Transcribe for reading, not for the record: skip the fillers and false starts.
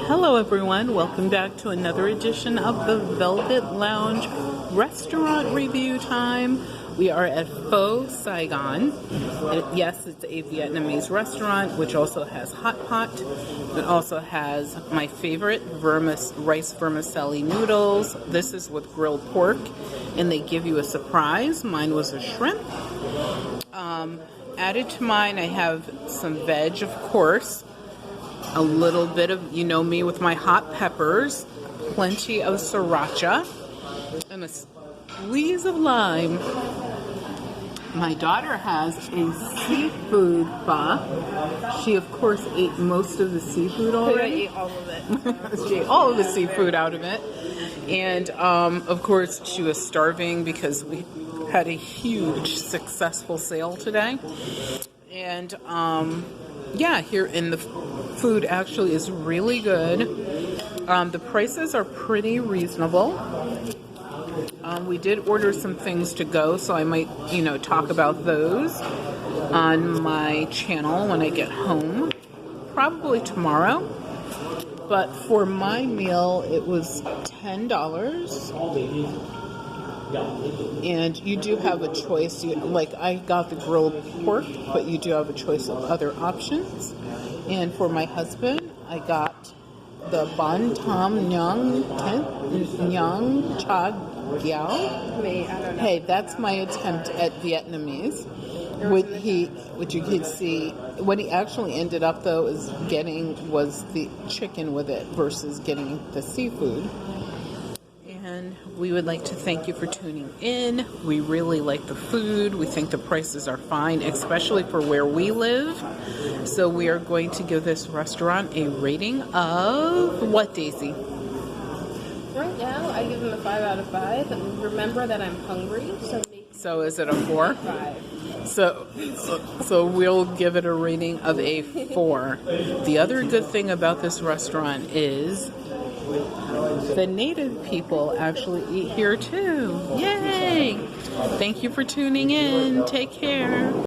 Hello everyone, welcome back to another edition of the Velvet Lounge restaurant review time. We are at Pho Saigon. Yes, it's a Vietnamese restaurant which also has hot pot. It also has my favorite rice vermicelli noodles. This is with grilled pork and they give you a surprise. Mine was a shrimp. Added to mine I have some veg, of course. A little bit of, you know me with my hot peppers, plenty of sriracha, and a squeeze of lime. My daughter has a seafood pho. She, of course, ate most of the seafood already. I ate all of it. She ate all of the seafood out of it. And, of course, she was starving because we had a huge successful sale today. And, yeah, here in the food actually is really good. The prices are pretty reasonable. We did order some things to go, so I might, talk about those on my channel when I get home, probably tomorrow. But for my meal, it was $10. And you do have a choice. Like I got the grilled pork, but you do have a choice of other options. And for my husband, I got the Ban Tam Nhang Cha Giao. Hey, that's my attempt at Vietnamese. Which you could see, what he actually ended up though is getting was the chicken with it versus getting the seafood. And we would like to thank you for tuning in. We really like the food. We think the prices are fine, especially for where we live. So we are going to give this restaurant a rating of what, Daisy? Right now, I give them a 5 out of 5. And remember that I'm hungry, so is it a 4? 5. So we'll give it a rating of a 4. The other good thing about this restaurant is the native people actually eat here too. Yay! Thank you for tuning in. Take care.